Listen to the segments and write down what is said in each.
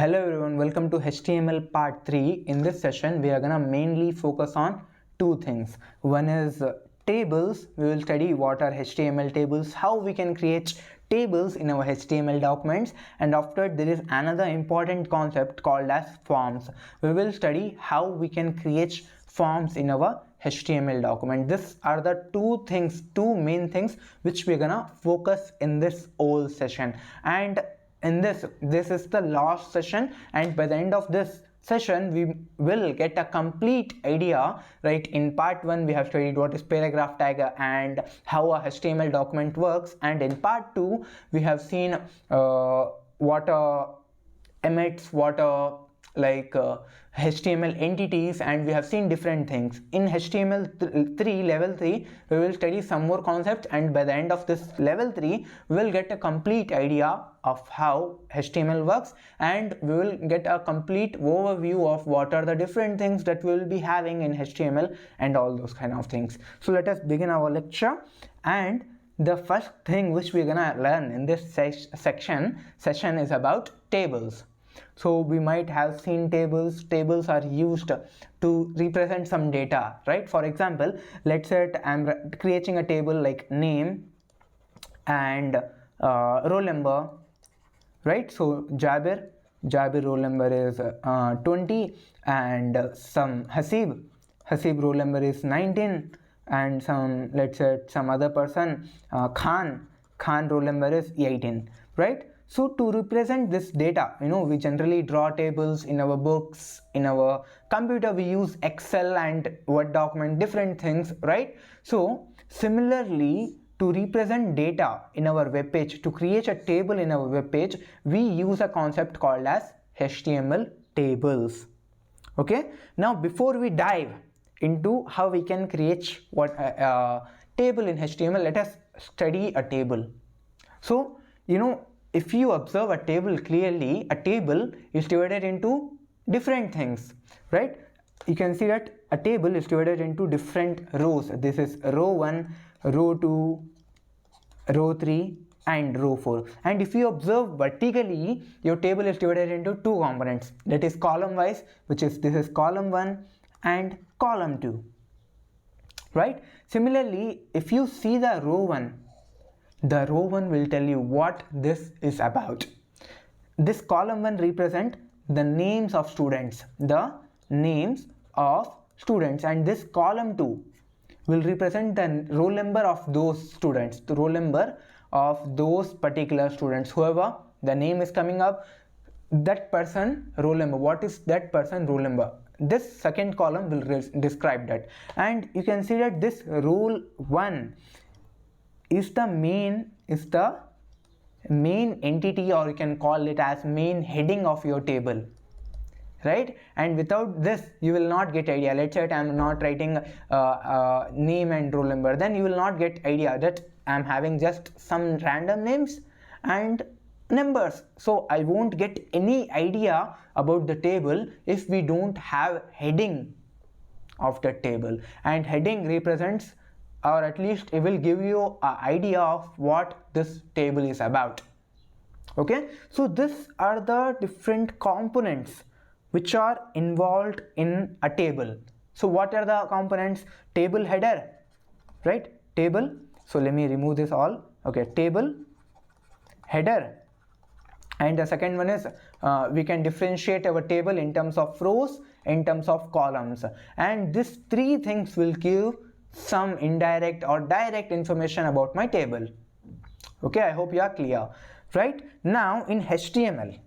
Hello everyone, welcome to HTML part 3. In this session, we are gonna mainly focus on two things. One is tables. We will study what are HTML tables, how we can create tables in our HTML documents, and after there is another important concept called as forms. We will study how we can create forms in our HTML document. These are the two main things which we're gonna focus in this whole session. And in this is the last session, and by the end of this session we will get a complete idea, right? In part 1 we have studied what is paragraph tag and how a HTML document works, and in part 2 we have seen what emits, what HTML entities, and we have seen different things. In HTML3 level 3 we will study some more concepts, and by the end of this level 3 we will get a complete idea of how HTML works, and we will get a complete overview of what are the different things that we will be having in HTML and all those kind of things. So let us begin our lecture, and the first thing which we're gonna learn in this session is about tables. So we might have seen tables. Tables are used to represent some data, right? For example, let's say I'm creating a table like name and roll number, right? So Jabir roll number is 20, and some Hasib roll number is 19, and some, let's say some other person, Khan roll number is 18, right? So to represent this data, we generally draw tables in our books. In our computer we use Excel and Word document, different things, right? So similarly, to represent data in our web page, to create a table in our web page, we use a concept called as HTML tables. Okay, now before we dive into how we can create what table in HTML, let us study a table. So if you observe a table clearly, a table is divided into different things, right? You can see that a table is divided into different rows. This is row 1, row 2, row 3 and row 4. And if you observe vertically, your table is divided into two components, that is column wise, which is this is column 1 and column 2, right? Similarly, if you see the row 1, the row 1 will tell you what this is about. This column 1 represent the names of students, and this column 2 will represent the roll number of those students, the roll number of those particular students. Whoever the name is coming up, that person roll number, what is that person roll number? This second column will describe that. And you can see that this roll 1 is the main entity, or you can call it as main heading of your table, right? And without this you will not get idea. Let's say I'm not writing name and roll number, then you will not get idea that I'm having just some random names and numbers. So I won't get any idea about the table if we don't have heading of the table, and heading represents, or at least it will give you an idea of what this table is about. Okay, so these are the different components which are involved in a table. So what are the components? Table header, right? Table. So let me remove this all. Okay, table header. And the second one is we can differentiate our table in terms of rows, in terms of columns, and these three things will give some indirect or direct information about my table. Okay, I hope you are clear. Right now in HTML,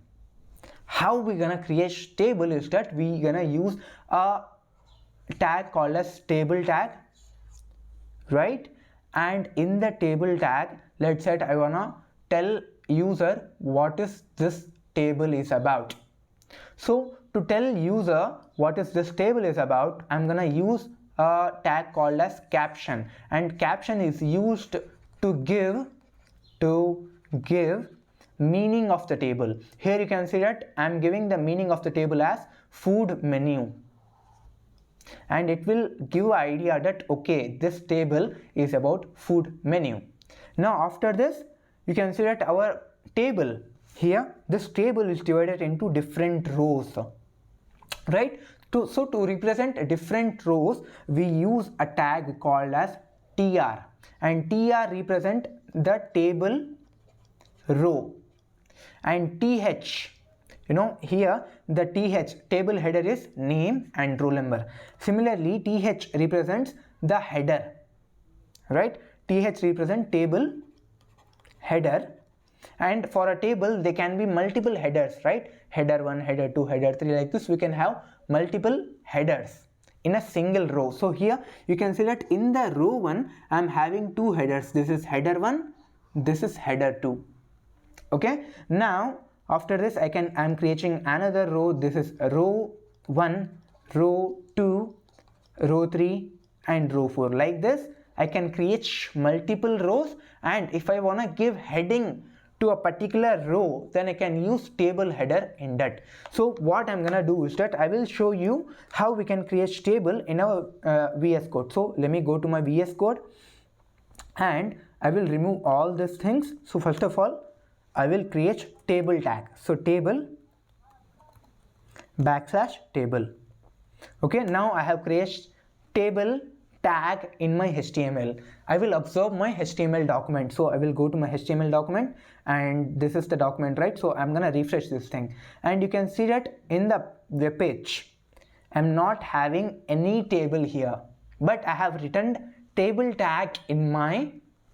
how we gonna create table is that we gonna use a tag called as table tag, right? And in the table tag, let's say I wanna tell user what is this table is about. So to tell user what is this table is about, I'm gonna use a tag called as caption, and caption is used to give meaning of the table. Here you can see that I'm giving the meaning of the table as food menu, and it will give idea that okay, this table is about food menu. Now after this you can see that our table here this table is divided into different rows, right? So to represent different rows, we use a tag called as tr, and tr represent the table row, and th, here the th, table header, is name and roll number. Similarly, th represents the header, right? Th represent table header, and for a table there can be multiple headers, right? Header 1, header 2, header 3, like this we can have multiple headers in a single row. So here you can see that in the row 1 I am having two headers. This is header 1, this is header 2. Okay, now after this I am creating another row. This is row 1, row 2, row 3 and row 4. Like this I can create multiple rows, and if I want to give heading to a particular row, then I can use table header in that. So what I'm gonna do is that I will show you how we can create table in our VS Code. So let me go to my VS Code and I will remove all these things. So first of all I will create table tag. So table / table. Okay, now I have created table tag in my HTML. I will observe my HTML document. So I will go to my HTML document, and this is the document, right? So I'm gonna refresh this thing, and you can see that in the web page I'm not having any table here, but I have written table tag in my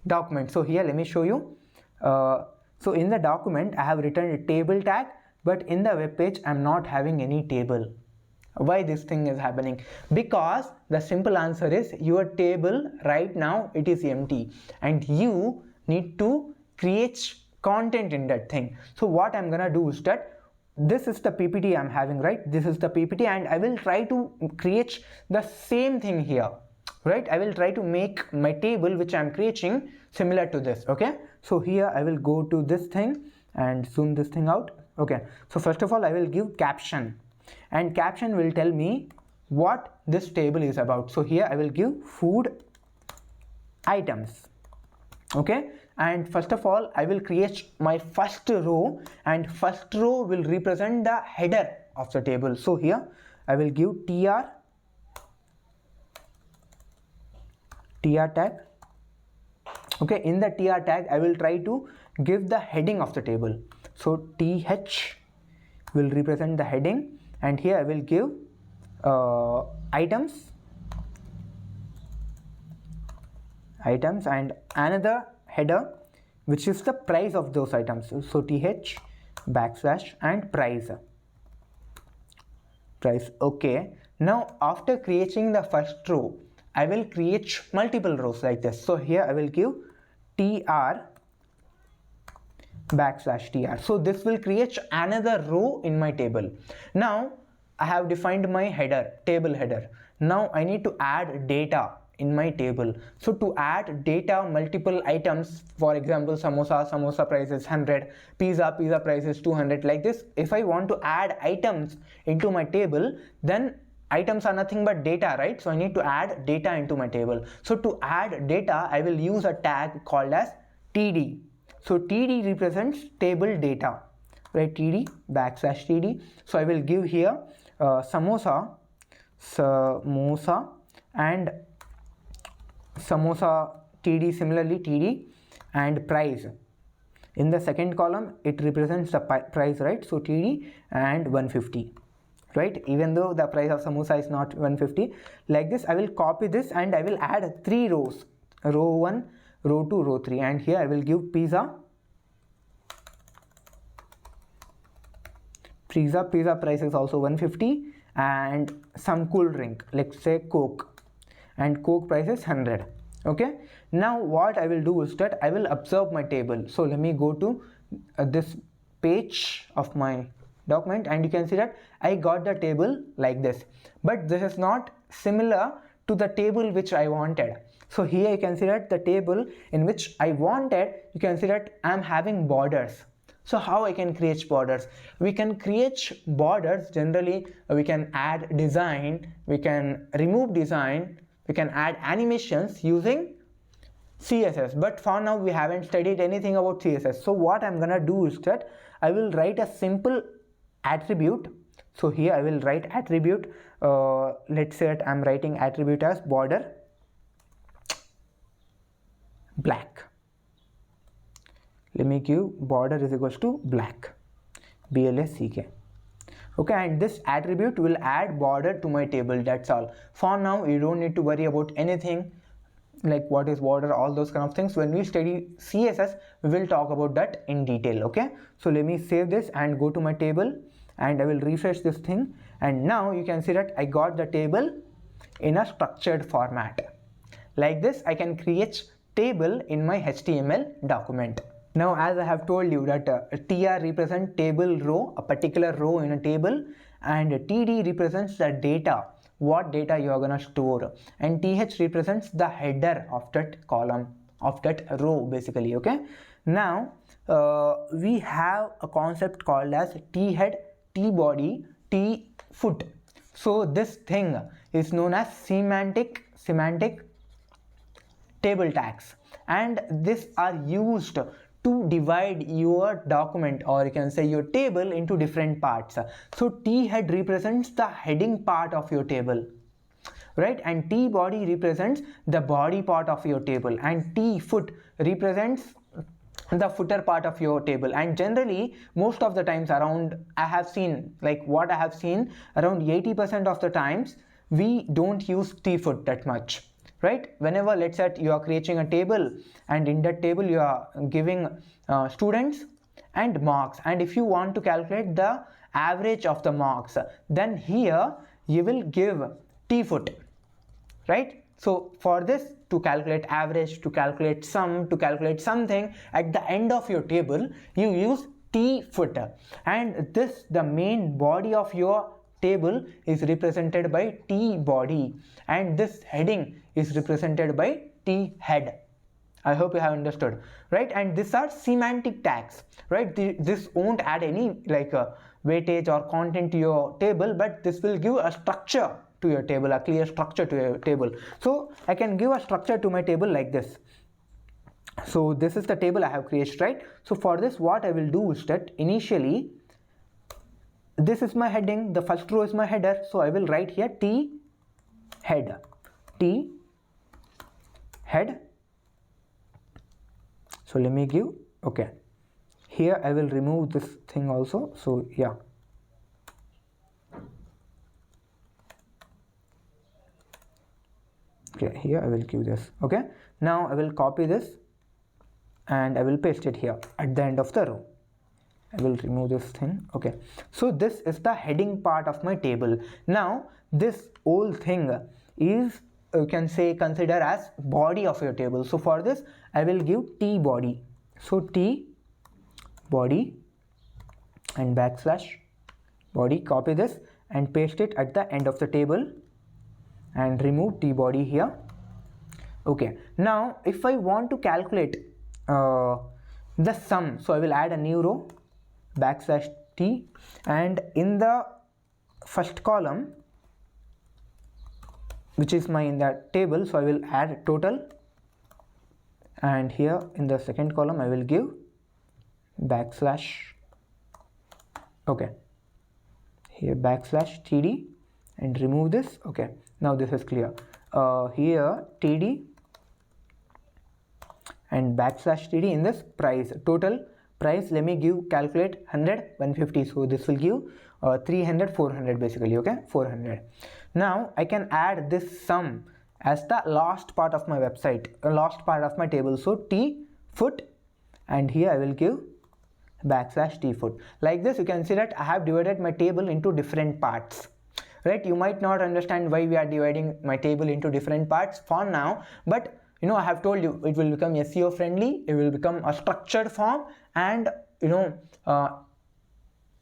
document. So here let me show you. So in the document I have written a table tag, but in the web page I'm not having any table. Why this thing is happening? Because the simple answer is your table right now it is empty, and you need to create content in that thing. So what I'm gonna do is that this is the PPT I'm having, right? This is the PPT, and I will try to create the same thing here, right? I will try to make my table which I'm creating similar to this. Okay, so here I will go to this thing and zoom this thing out. Okay, so first of all I will give caption, and caption will tell me what this table is about. So here I will give food items. Okay, and first of all I will create my first row, and first row will represent the header of the table. So here I will give tr tag. Okay, in the tr tag I will try to give the heading of the table. So th will represent the heading, and here I will give items, and another header which is the price of those items. So th / and price. Okay, now after creating the first row I will create multiple rows like this. So here I will give tr /tr. So this will create another row in my table. Now I have defined my header, table header. Now I need to add data in my table. So to add data, multiple items, for example samosa price is 100, pizza price is 200, like this. If I want to add items into my table, then items are nothing but data, right? So I need to add data into my table. So to add data I will use a tag called as td. So td represents table data, right? td /td. So I will give here samosa and samosa td, similarly td, and price. In the second column it represents the price, right? So td and 150, right? Even though the price of samosa is not 150. Like this I will copy this and I will add 3 rows, row 1, row 2, row 3, and here I will give pizza price is also 150, and some cool drink, let's say Coke, and Coke price is 100. Okay, now what I will do is that I will observe my table. So let me go to this page of my document, and you can see that I got the table like this, but this is not similar to the table which I wanted. So here you can see that the table in which I wanted, you can see that I am having borders. So how I can create borders? We can create borders generally. We can add design, we can remove design, we can add animations using CSS, but for now we haven't studied anything about CSS. So what I'm gonna do is that I will write a simple attribute. So here I will write attribute, let's say that I'm writing attribute as border black. Let me give border is equals to black, BLSCK. Okay, and this attribute will add border to my table. That's all. For now you don't need to worry about anything like what is border, all those kind of things. When we study CSS, we will talk about that in detail. Okay, so let me save this and go to my table, and I will refresh this thing, and now you can see that I got the table in a structured format. Like this I can create table in my HTML document. Now as I have told you that TR represents table row, a particular row in a table, and TD represents the data, what data you are gonna store, and TH represents the header of that column, of that row basically. Okay, now we have a concept called as T-head, T-body, T-foot. So this thing is known as semantic table tags, and these are used to divide your document, or you can say your table, into different parts. So T head represents the heading part of your table, right, and T body represents the body part of your table, and T foot represents the footer part of your table. And generally most of the times, around I have seen, like what I have seen, around 80% of the times we don't use T foot that much, right? Whenever, let's say you are creating a table, and in that table you are giving students and marks, and if you want to calculate the average of the marks, then here you will give T foot, right? So for this, to calculate average, to calculate sum, to calculate something at the end of your table, you use T foot, and this, the main body of your table, is represented by T body, and this heading is represented by T head. I hope you have understood, right? And these are semantic tags, right? This won't add any like weightage or content to your table, but this will give a structure to your table, a clear structure to your table. So I can give a structure to my table like this. So this is the table I have created, right? So for this, what I will do is that initially this is my heading, the first row is my header, so I will write here T head, T head. So let me give, okay, here I will remove this thing also. So yeah, okay, here I will give this. Okay, now I will copy this and I will paste it here at the end of the row. I will remove this thing. Okay, so this is the heading part of my table. Now this whole thing is, you can say, consider as body of your table. So for this I will give T body. So T body and backslash body, copy this and paste it at the end of the table and remove T body here. Okay, now if I want to calculate the sum, so I will add a new row, backslash T, and in the first column, which is my in that table, so I will add total, and here in the second column I will give backslash, okay, here backslash TD and remove this. Okay, now this is clear. Here TD and backslash TD in this price, total price, let me give calculate 100, 150, so this will give 300, 400 basically. Okay, 400. Now I can add this sum as the last part of my website, last part of my table. So T foot, and here I will give backslash T foot. Like this you can see that I have divided my table into different parts, right? You might not understand why we are dividing my table into different parts for now, but you know, I have told you it will become SEO friendly, it will become a structured form, and you know,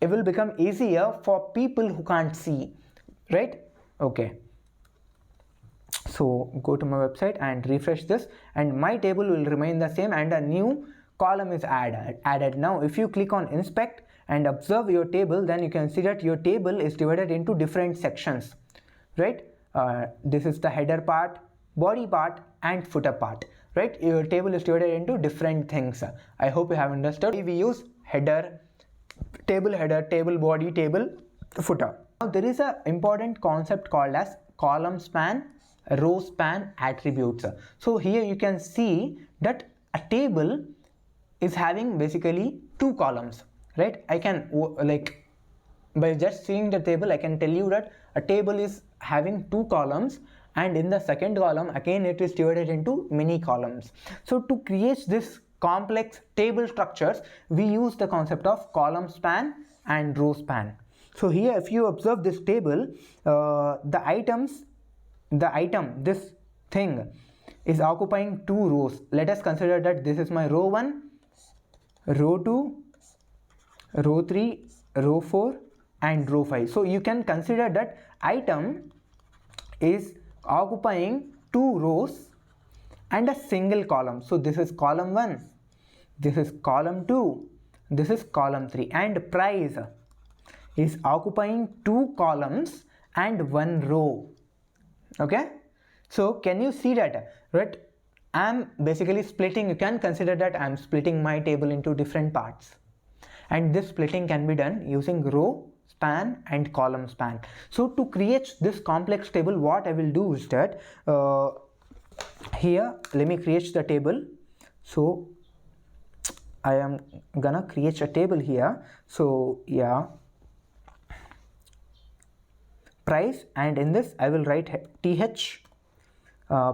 it will become easier for people who can't see, right? Okay, so go to my website and refresh this, and my table will remain the same, and a new column is added. Now if you click on inspect and observe your table, then you can see that your table is divided into different sections, right? This is the header part, body part and footer part. right? Your table is divided into different things. I hope you have understood. We use header, table body, table footer. Now there is a important concept called as column span, row span attributes. So here you can see that a table is having basically two columns, right? I can like by just seeing the table I can tell you that a table is having two columns, and in the second column again it is divided into many columns. So to create this complex table structures, we use the concept of column span and row span. So here if you observe this table, this thing is occupying two rows. Let us consider that this is my row 1, row 2, row 3, row 4 and row 5. So you can consider that item is occupying two rows and a single column. So this is column 1, this is column 2, this is column 3, and price is occupying two columns and one row. Okay, so can you see that, right? I'm basically splitting, you can consider that I'm splitting my table into different parts, and this splitting can be done using row span and column span. So to create this complex table, what I will do is that here let me create the table. So I am gonna create a table here. So yeah, price, and in this I will write th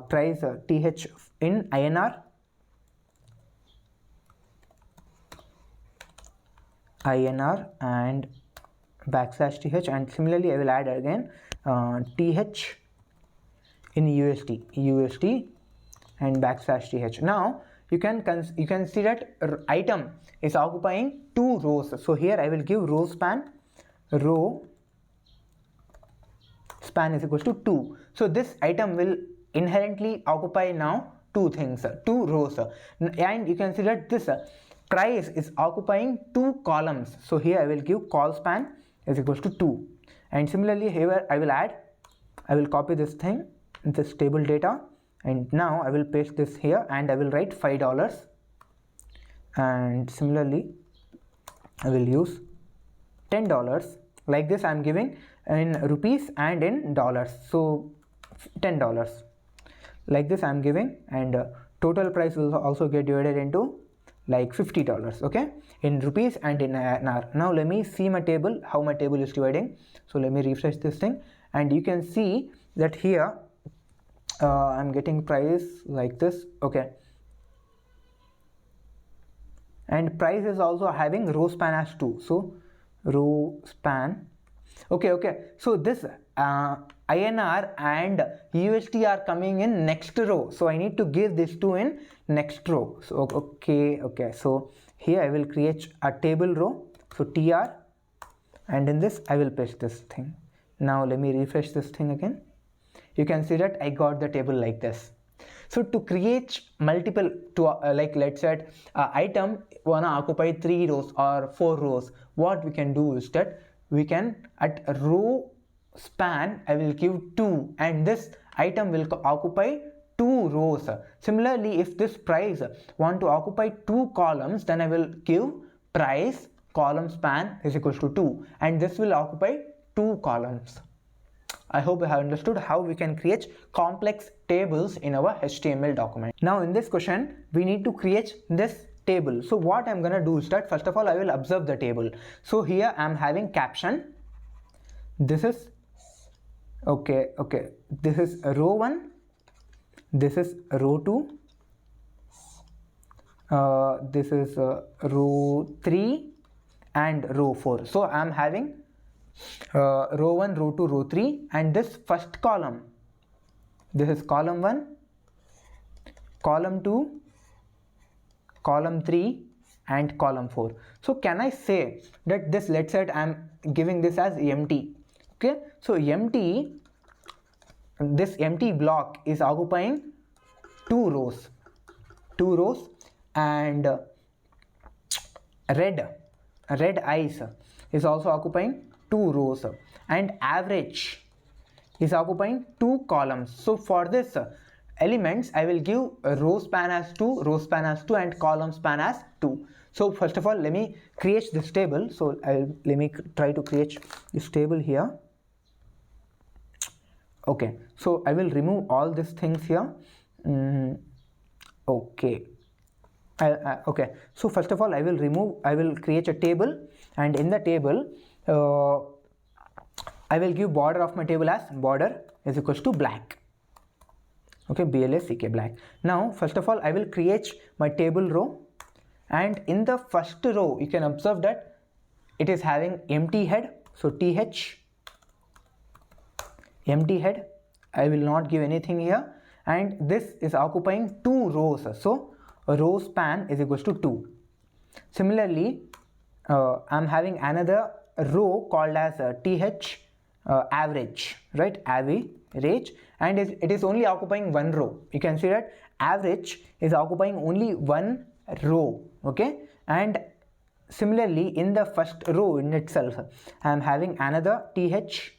price th in INR, and backslash th, and similarly I will add again th in USD and backslash th. Now you can see that item is occupying two rows. So here I will give row span is equals to 2. So this item will inherently occupy now two rows, and you can see that this price is occupying two columns. So here I will give Colspan is equals to 2, and similarly here I will copy this table data, and now I will paste this here, and I will write $5, and similarly I will use $10. Like this I am giving in rupees and in dollars. So $10 like this I am giving, and total price will also get divided into like $50, okay, in rupees and in INR. Now let me see my table, how my table is dividing. So let me refresh this thing, and you can see that here I'm getting price like this, okay, and price is also having row span as 2. So row span, okay, so this INR and USD are coming in next row, so I need to give this two in next row. So okay, so here I will create a table row, so tr, and in this I will paste this thing. Now let me refresh this thing again. You can see that I got the table like this. So to create multiple, like let's say item wanna occupy 3 rows or 4 rows, what we can do is that we can at row span I will give 2, and this item will occupy 2 rows. Similarly, if this price want to occupy 2 columns, then I will give price column span is equals to 2, and this will occupy 2 columns. I hope you have understood how we can create complex tables in our HTML document. Now in this question, we need to create this table. So what I'm gonna do is that first of all I will observe the table. So here I'm having caption. This is okay, this is row 1, this is row 2, this is row 3 and row 4. So I'm having row 1, row 2, row 3, and this first column, this is column 1, column 2, column 3 and column 4. So can I say that this, let's say I'm giving this as empty, okay, so empty, this empty block is occupying 2 rows, and red eyes is also occupying 2 rows, and average is occupying 2 columns. So for this elements, I will give a row span as 2, row span as 2, and column span as 2. So first of all, let me create this table. So let me try to create this table here. Okay, so I will remove all these things here. Okay. Okay, so first of all, I will create a table, and in the table I will give border of my table as border is equals to black. Okay, BLACK, black. Now first of all, I will create my table row, and in the first row you can observe that it is having empty head. So th empty head, I will not give anything here, and this is occupying 2 rows. So row span is equals to 2. Similarly, I'm having another row called as th average, right? Average, and it is only occupying 1 row. You can see that average is occupying only 1 row. Okay, and similarly in the first row in itself, I'm having another th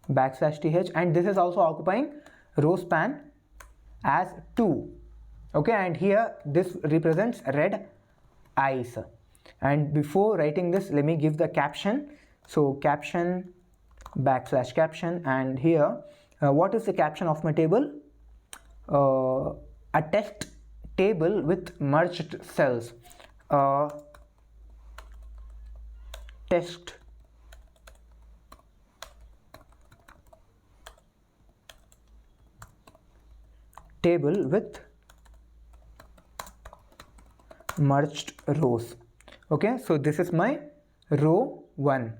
/th, and this is also occupying row span as 2. Okay, and here this represents red eyes. And before writing this, let me give the caption. So caption /caption, and here what is the caption of my table? A text table with merged cells. Text table with merged rows. Okay, so this is my row 1.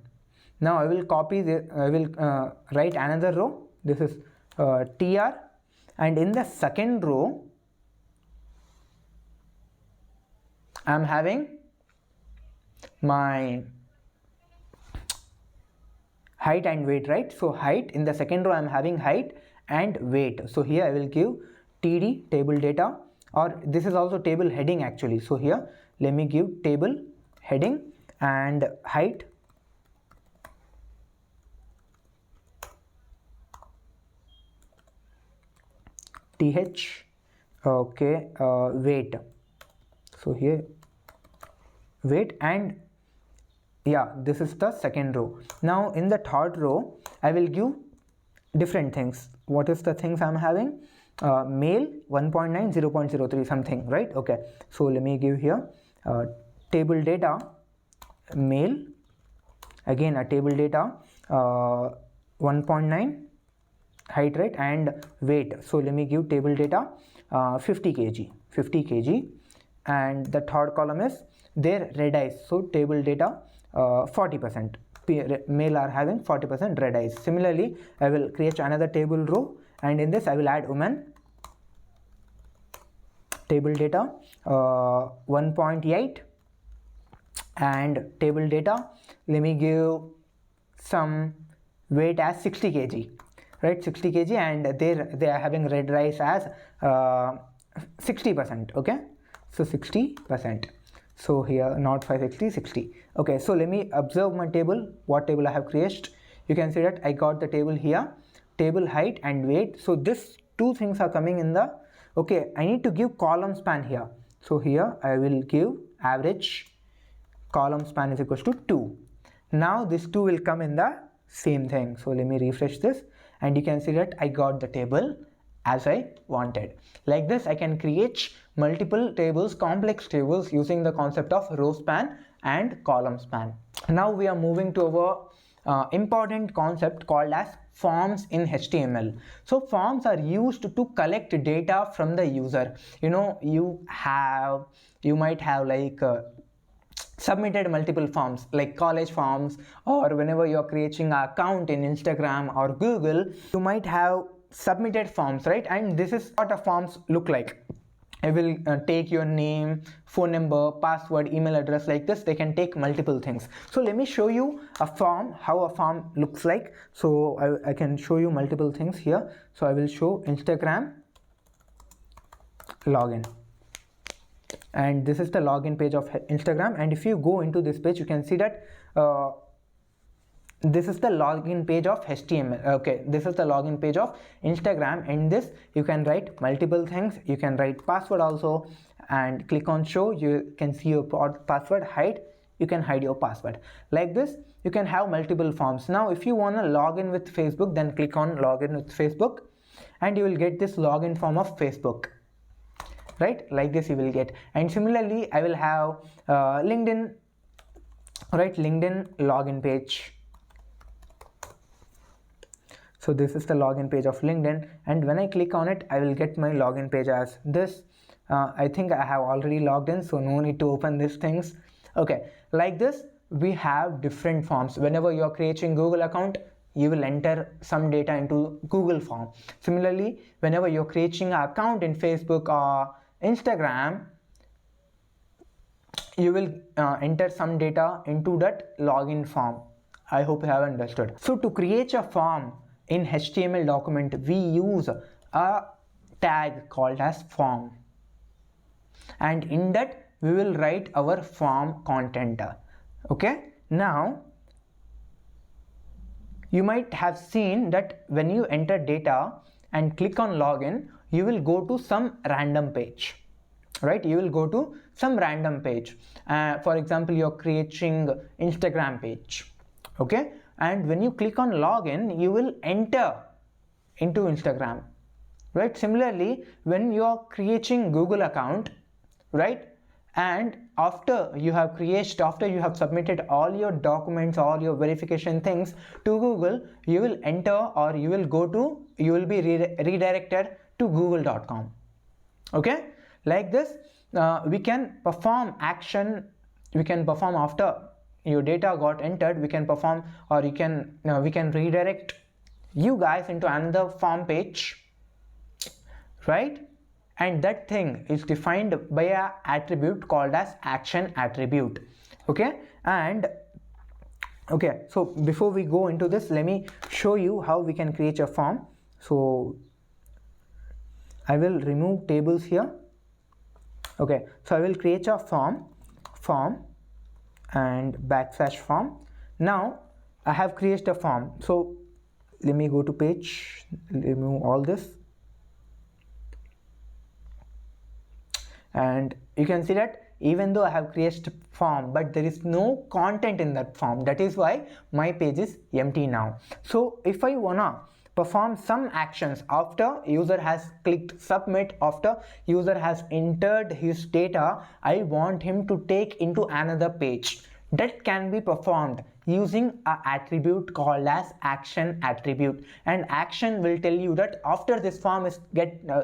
Now I will copy the write another row. This is tr, and in the second row I am having my height and weight, right? So height, in the second row I am having height and weight. So here I will give td table data, or this is also table heading actually. So here let me give table heading and height, th, okay, weight. So here weight, and yeah, this is the second row. Now in the third row I will give different things. What is the things I'm having? Male 1.9, 0.03 something, right? Okay, so let me give here table data male, again a table data 1.9 height, right, and weight. So let me give table data 50 kg, and the third column is their red eyes. So table data 40%, male are having 40% red eyes. Similarly, I will create another table row, and in this I will add woman, table data 1.8, and table data, let me give some weight as 60 kg, right, 60 kg, and they are having red eyes as 60%. okay, so 60%. So here not 560, 60. Okay, so let me observe my table, what table I have created. You can see that I got the table here, table height and weight. So this two things are coming in the, okay, I need to give column span here. So here I will give average, column span is equals to 2. Now this 2 will come in the same thing. So let me refresh this, and you can see that I got the table as I wanted. Like this I can create multiple tables, complex tables, using the concept of row span and column span. Now we are moving to our important concept called as forms in HTML. So forms are used to collect data from the user. You know, you might have like submitted multiple forms like college forms, or whenever you're creating an account in Instagram or Google, you might have submitted forms, right? And this is what a forms look like. I will take your name, phone number, password, email address, like this. They can take multiple things. So let me show you a form, how a form looks like. So I can show you multiple things here. So I will show Instagram login, and this is the login page of Instagram. And if you go into this page, you can see that this is the login page of HTML. Okay, this is the login page of Instagram. In this you can write multiple things. You can write password also, and click on show. You can see your password. Hide, you can hide your password. Like this you can have multiple forms. Now if you want to log in with Facebook, then click on login with Facebook, and you will get this login form of Facebook, right? Like this you will get. And similarly I will have LinkedIn, right? LinkedIn login page. So this is the login page of LinkedIn, and when I click on it I will get my login page as this. I think I have already logged in, so no need to open these things. Okay, like this we have different forms. Whenever you are creating Google account, you will enter some data into Google form. Similarly, whenever you're creating an account in Facebook or Instagram, you will enter some data into that login form. I hope you have understood. So to create a form in HTML document, we use a tag called as form, and in that we will write our form content. Okay, now you might have seen that when you enter data and click on login, you will go to some random page, right? You will go to some random page. For example, you're creating Instagram page, okay? And when you click on login, you will enter into Instagram, right? Similarly, when you are creating Google account, right? And after you have submitted all your documents, all your verification things to Google, you will enter, or you will be redirected to google.com. okay, like this we can perform action. We can perform after your data got entered. We can perform, or we can redirect you guys into another form page, right? And that thing is defined by a attribute called as action attribute. Okay, and okay, so before we go into this, let me show you how we can create a form. So I will remove tables here. Okay, so I will create a form and \form. Now I have created a form. So let me go to page, remove all this, and you can see that even though I have created form, but there is no content in that form. That is why my page is empty now. So if I wanna perform some actions after user has clicked submit, after user has entered his data, I want him to take into another page. That can be performed using an attribute called as action attribute, and action will tell you that after this form is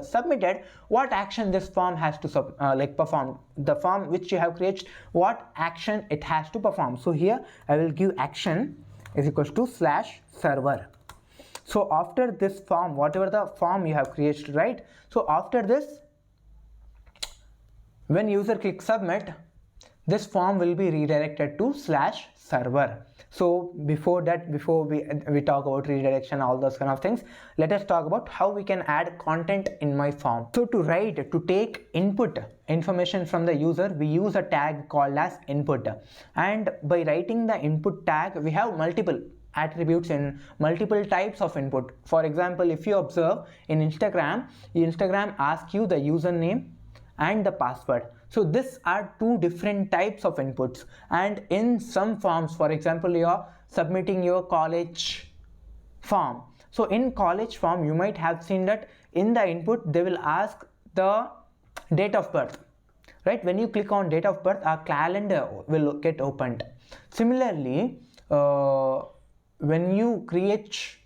submitted, what action this form has to perform. The form which you have created, what action it has to perform. So here I will give action is equals to /server. So after this form, whatever the form you have created, right? So after this, when user clicks submit, this form will be redirected to /server. So before we talk about redirection, all those kind of things, let us talk about how we can add content in my form. So to take input information from the user, we use a tag called as input, and by writing the input tag, we have multiple attributes in multiple types of input. For example, if you observe in Instagram asks you the username and the password. So these are two different types of inputs. And in some forms, for example, you are submitting your college form. So in college form, you might have seen that in the input they will ask the date of birth, right? When you click on date of birth, our calendar will get opened. Similarly, when you create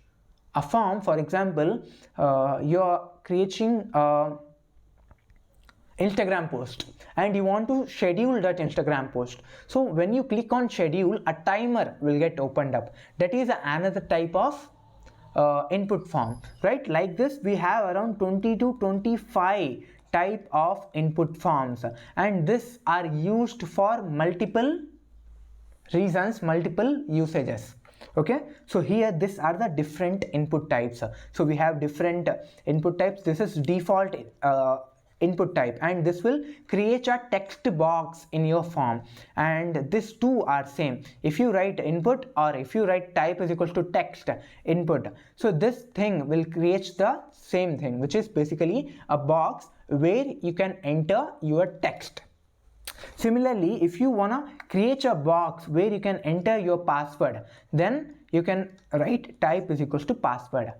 a form, for example, you are creating Instagram post and you want to schedule that Instagram post. So when you click on schedule, a timer will get opened up. That is another type of input form, right? Like this, we have around 20 to 25 type of input forms, and these are used for multiple reasons, multiple usages. Okay, so here these are the different input types. So we have different input types. This is default input type, and this will create a text box in your form, and these two are same. If you write input or if you write type is equals to text input, so this thing will create the same thing, which is basically a box where you can enter your text. Similarly, if you wanna create a box where you can enter your password, then you can write type is equals to password.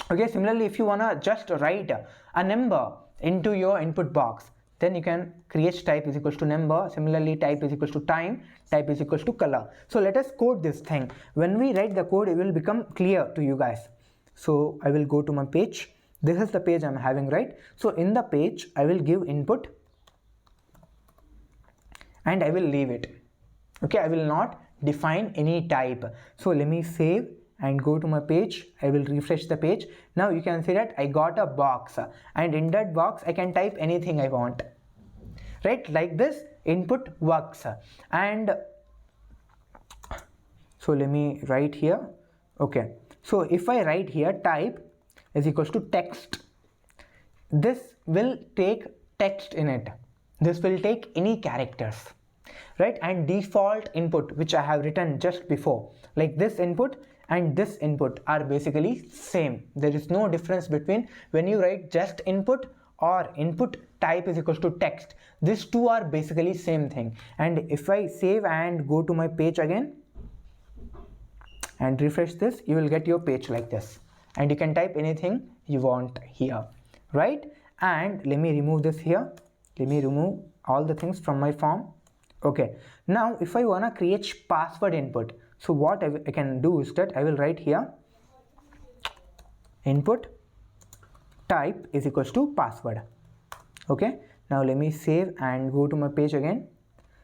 Okay, similarly, if you wanna just write a number into your input box, then you can create type is equals to number. Similarly, type is equals to time, type is equals to color. So let us code this thing. When we write the code, it will become clear to you guys. So I will go to my page. This is the page I'm having, right? So in the page, I will give input and I will leave it. Okay, I will not define any type. So let me save and go to my page. I will refresh the page. Now you can see that I got a box, and in that box I can type anything I want, right? Like this input works. And so let me write here. Okay, so if I write here type is equals to text, this will take text in it. This will take any characters, right? And default input, which I have written just before, like this input and this input are basically same. There is no difference between when you write just input or input type is equals to text. These two are basically same thing. And if I save and go to my page again and refresh this, you will get your page like this, and you can type anything you want here, right? And let me remove this here. Let me remove all the things from my form. Okay, now if I wanna create password input, so what I can do is that I will write here input type is equals to password. Okay, now let me save and go to my page again.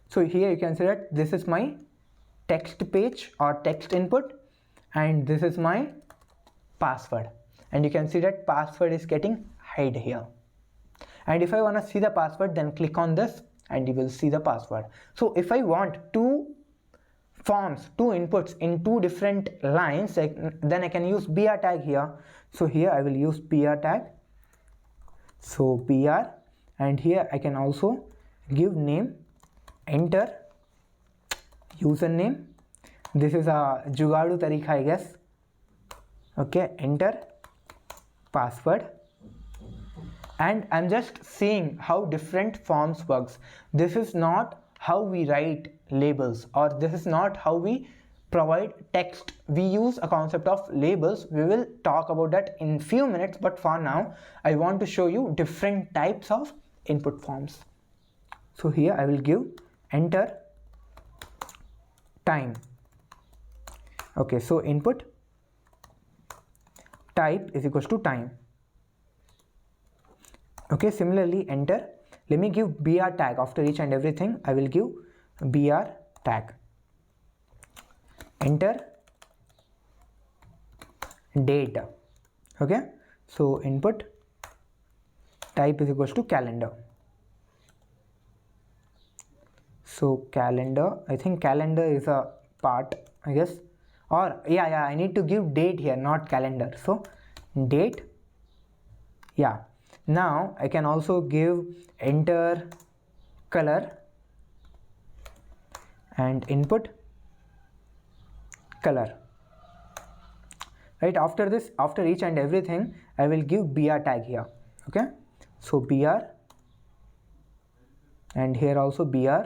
So here you can see that this is my text page or text input, and this is my password, and you can see that password is getting hide here. And if I want to see the password, then click on this and you will see the password. So if I want two forms, two inputs in two different lines, then I can use br tag here. So here I will use br tag. So br, and here I can also give name, enter username. This is a jugadu tarika, I guess. Okay, enter password. And I'm just seeing how different forms works. This is not how we write labels, or this is not how we provide text. We use a concept of labels. We will talk about that in few minutes, but for now I want to show you different types of input forms. So here I will give enter time. Okay, so input type is equals to time. Okay, similarly enter. Let me give br tag after each and everything. I will give br tag. Enter date. Okay, so input type is equals to calendar. So calendar, I think calendar is a part, I guess, or yeah, I need to give date here, not calendar. So date, yeah. Now I can also give enter color and input color, right? After this, after each and everything, I will give br tag here. Okay, so br, and here also br,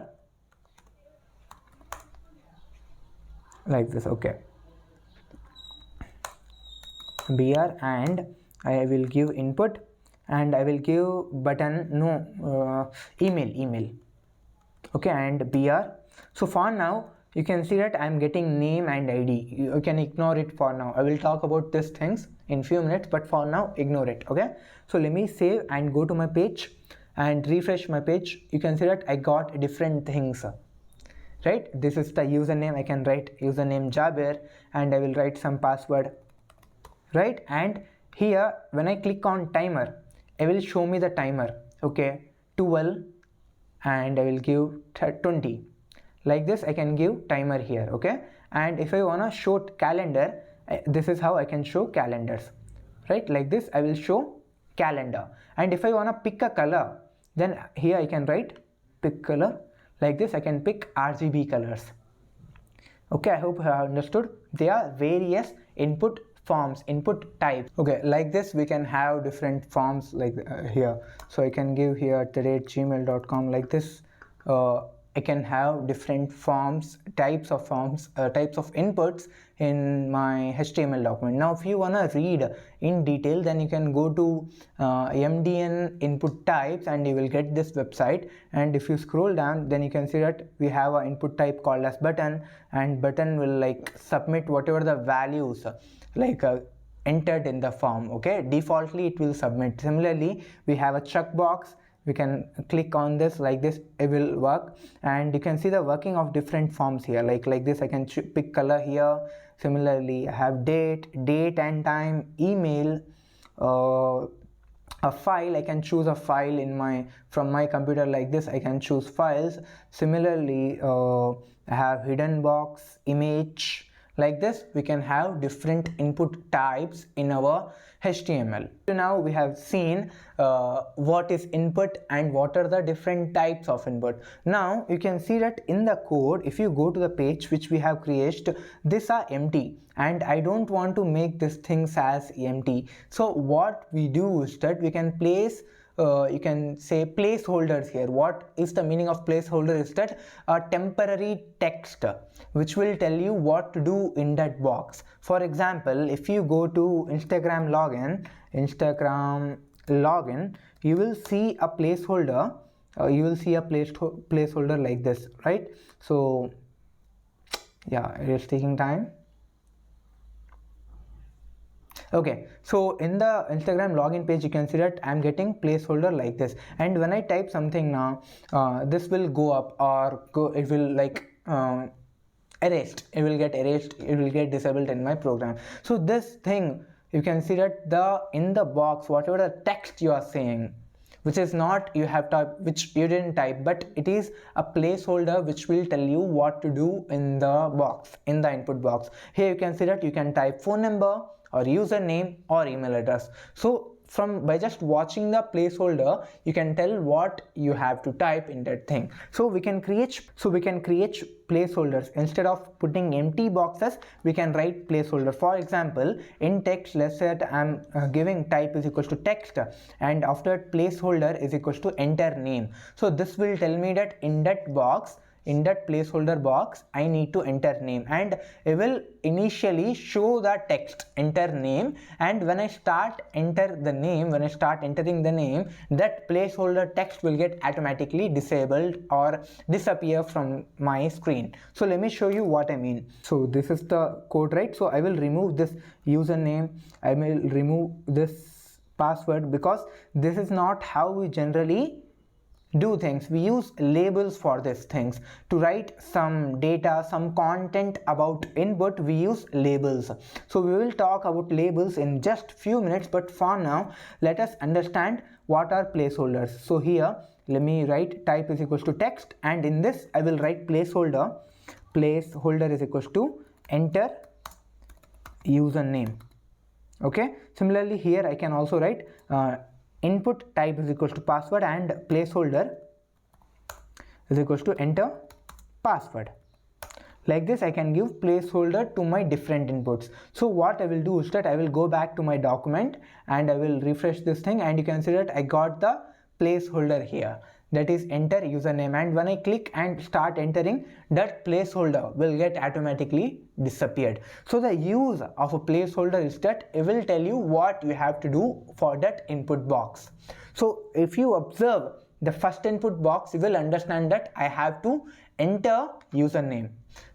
like this. Okay, br, and I will give input, and I will give button email. Okay, and br. So for now you can see that I am getting name and id. You can ignore it for now. I will talk about these things in few minutes, but for now ignore it. Okay, so let me save and go to my page and refresh my page. You can see that I got different things, right? This is the username. I can write username Jabir, and I will write some password, right? And here when I click on timer, it will show me the timer. Okay, 12, and I will give 20. Like this I can give timer here. Okay, and if I wanna show calendar, this is how I can show calendars, right? Like this I will show calendar. And if I want to pick a color, then here I can write pick color. Like this I can pick RGB colors. Okay, I hope you have understood. There are various input forms, input types. Okay, like this we can have different forms like here. So I can give here @gmail.com. Like this I can have different forms, types of inputs in my HTML document. Now if you want to read in detail, then you can go to MDN input types and you will get this website. And if you scroll down, then you can see that we have an input type called as button, and button will like submit whatever the values like entered in the form. Okay, defaultly it will submit. Similarly, we have a checkbox. We can click on this, like this it will work, and you can see the working of different forms here. Like this I can pick color here. Similarly, I have date and time, email, a file. I can choose a file from my computer. Like this I can choose files. Similarly, I have hidden box, image. Like this we can have different input types in our HTML. So now we have seen what is input and what are the different types of input. Now you can see that in the code, if you go to the page which we have created, these are empty, and I don't want to make these things as empty. So what we do is that we can place you can say placeholders here. What is the meaning of placeholder is that a temporary text which will tell you what to do in that box. For example, if you go to Instagram login, you will see a placeholder. Placeholder like this, right? So yeah, it is taking time. Okay, so in the Instagram login page you can see that I'm getting placeholder like this, and when I type something now, this will go up or it will like erased. It will get erased, it will get disabled in my program. So this thing, you can see that in the box, whatever the text you are saying, which is not you have typed, which you didn't type, but it is a placeholder which will tell you what to do in the box, in the input box. Here you can see that you can type phone number or username or email address. So by just watching the placeholder, you can tell what you have to type in that thing. So we can create placeholders. Instead of putting empty boxes, we can write placeholder. For example, in text, let's say that I'm giving type is equals to text, and after placeholder is equals to enter name. So this will tell me that in that box, in that placeholder box, I need to enter name, and it will initially show the text enter name, and when I start entering the name, that placeholder text will get automatically disabled or disappear from my screen. So let me show you what I mean. So this is the code, right? So I will remove this username, I will remove this password, because this is not how we generally do things. We use labels for these things. To write some data, some content about input, we use labels. So we will talk about labels in just few minutes, but for now let us understand what are placeholders. So here let me write type is equals to text, and in this I will write placeholder is equals to enter username. Okay, similarly here I can also write input type is equals to password, and placeholder is equals to enter password. Like this I can give placeholder to my different inputs. So what I will do is that I will go back to my document and I will refresh this thing, and you can see that I got the placeholder here, that is enter username, and when I click and start entering, that placeholder will get automatically disappeared. So the use of a placeholder is that it will tell you what you have to do for that input box. So if you observe the first input box, you will understand that I have to enter username,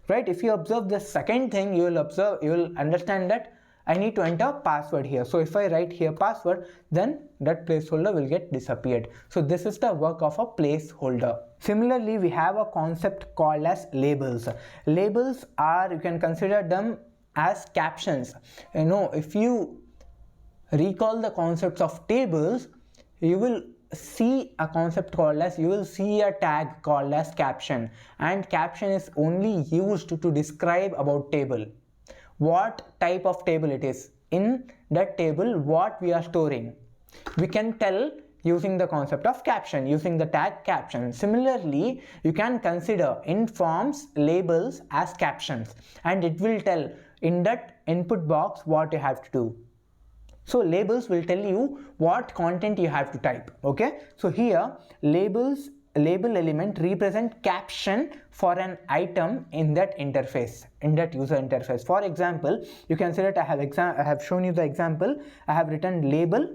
right? If you observe the second thing, you will understand that I need to enter password here. So if I write here password, then that placeholder will get disappeared. So this is the work of a placeholder. Similarly, we have a concept called as labels. Labels are, you can consider them as captions. You know, if you recall the concepts of tables, you will see a concept called as, you will see a tag called as caption, and caption is only used to describe about table, what type of table it is, in that table what we are storing. we can tell using the concept of caption, using the tag caption. Similarly, you can consider in forms labels as captions, and it will tell in that input box what you have to do. So labels will tell you what content you have to type. Okay, so here labels, label element represent caption for an item in that interface, in that user interface. For example, you can see that I have shown you the example. I have written label,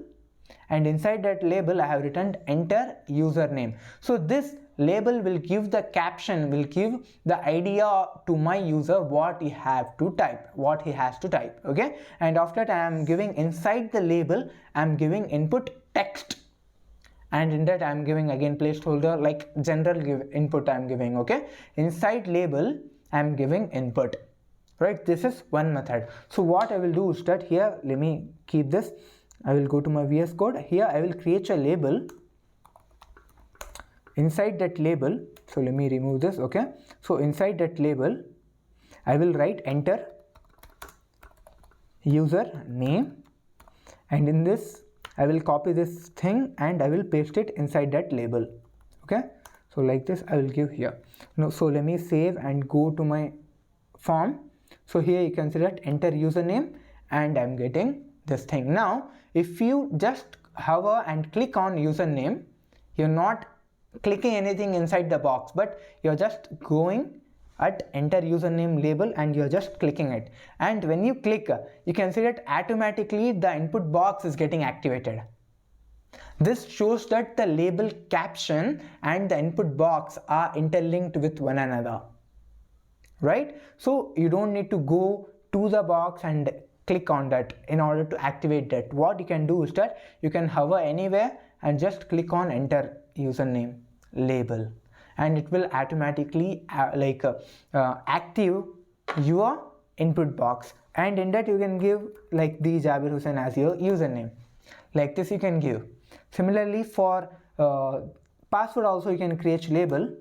and inside that label I have written enter username. So this label will give the caption, will give the idea to my user what he have to type, what he has to type. Okay, and after that I am giving inside the label, I am giving input text, and in that I am giving again placeholder like general input I am giving. Okay, inside label I am giving input. Right, this is one method. So what I will do is that here, let me keep this, I will go to my VS Code. Here I will create a label. Inside that label, so let me remove this. Okay, so inside that label I will write enter user name, and in this I will copy this thing and I will paste it inside that label. Okay, so like this I will give here. Now, so let me save and go to my form. So here you can see that enter username, and I'm getting this thing. Now if you just hover and click on username, you're not clicking anything inside the box, but you're just going at enter username label and you're just clicking it. And when you click, you can see that automatically the input box is getting activated. This shows that the label caption and the input box are interlinked with one another. Right? So you don't need to go to the box and click on that in order to activate that. What you can do is that you can hover anywhere and just click on enter username label, and it will automatically active your input box. And in that you can give like the Jabir Hussain as your username. Like this you can give. Similarly for password also you can create label,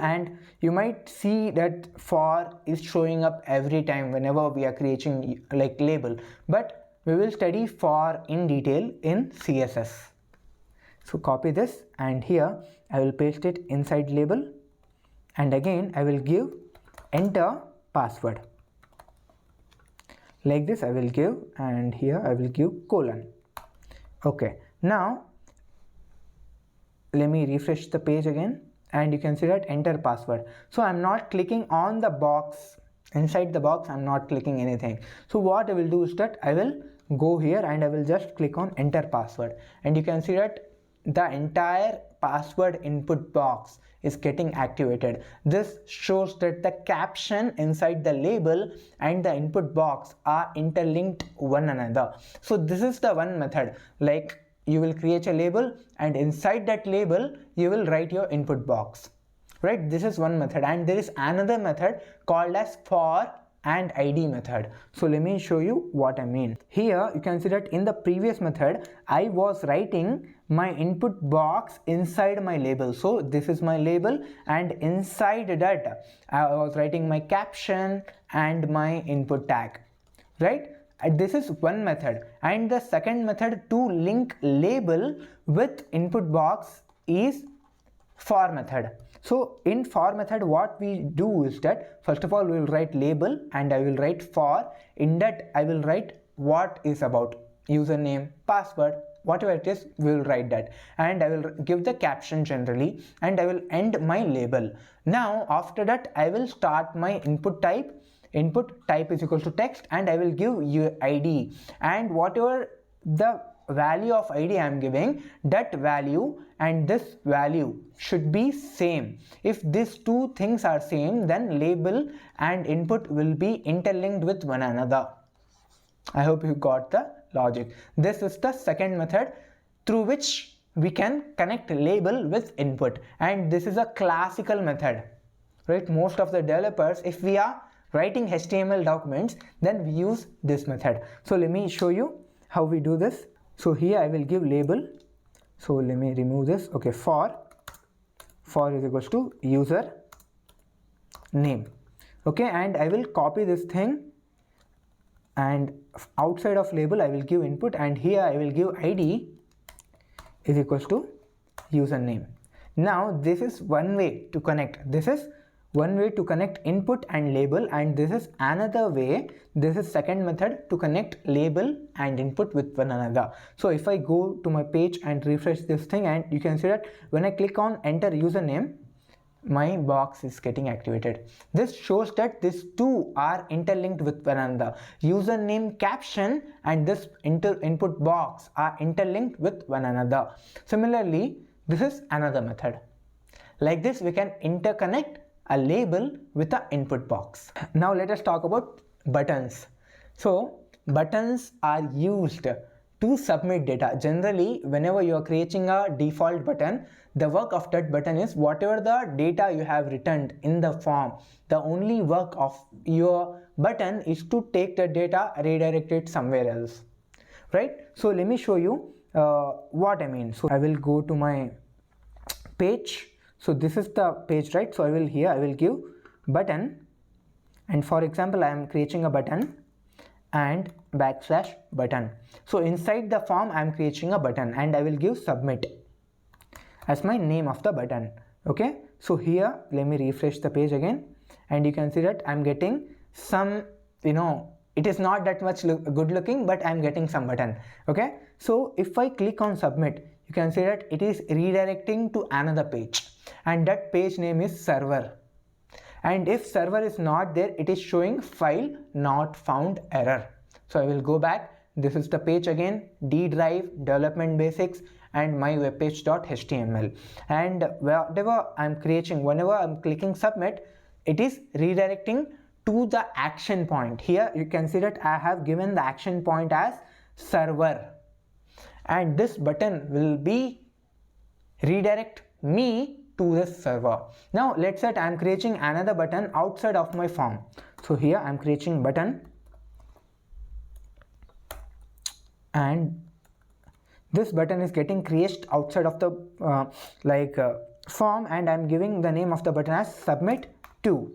and you might see that for is showing up every time whenever we are creating like label, but we will study for in detail in CSS. So copy this, and here I will paste it inside label, and again I will give enter password. Like this I will give, and here I will give colon. Okay, now let me refresh the page again, and you can see that enter password. So I'm not clicking on the box, inside the box I'm not clicking anything. So what I will do is that I will go here and I will just click on enter password, and you can see that the entire password input box is getting activated. This shows that the caption inside the label and the input box are interlinked one another. So this is the one method, like you will create a label and inside that label you will write your input box. Right, this is one method, and there is another method called as for and id method. So let me show you what I mean. Here you can see that in the previous method I was writing my input box inside my label. So this is my label, and inside that I was writing my caption and my input tag. Right, this is one method. And the second method to link label with input box is for method. So in for method what we do is that first of all we will write label and I will write for. In that I will write what is about username, password, whatever it is, we will write that, and I will give the caption generally, and I will end my label. Now after that I will start my input type. Input type is equal to text, and I will give you id, and whatever the value of id I am giving, that value and this value should be same. If these two things are same, then label and input will be interlinked with one another. I hope you got the logic. This is the second method through which we can connect label with input, and this is a classical method. Right, most of the developers, if we are writing HTML documents, then we use this method. So let me show you how we do this. So here I will give label. So let me remove this. Okay, for is equals to user name. Okay, and I will copy this thing and outside of label I will give input, and here I will give id is equals to username. Now this is one way to connect. This is one way to connect input and label, and this is another way. This is second method to connect label and input with one another. So if I go to my page and refresh this thing, and you can see that when I click on enter username, my box is getting activated. This shows that these two are interlinked with one another. Username caption and this input box are interlinked with one another. Similarly, this is another method. Like this, we can interconnect a label with an input box. Now let us talk about buttons. So buttons are used to submit data. Generally, whenever you are creating a default button, the work of that button is whatever the data you have returned in the form, the only work of your button is to take the data, redirect it somewhere else, right? So let me show you what I mean. So I will go to my page. So this is the page, right? So I will give button, and for example I am creating a button and backslash button. So inside the form I am creating a button, and I will give submit as my name of the button. Okay, so here let me refresh the page again, and you can see that I'm getting some, it is not that much good looking, but I'm getting some button. Okay, so if I click on submit, you can see that it is redirecting to another page, and that page name is server. And if server is not there, it is showing file not found error. So I will go back. This is the page again, D drive, development basics, and my webpage.html. And whatever I'm creating, whenever I'm clicking submit, it is redirecting to the action point. Here you can see that I have given the action point as server, and this button will be redirect me to this server. Now let's say I am creating another button outside of my form. So here I am creating button, and this button is getting created outside of the form, and I am giving the name of the button as submit to.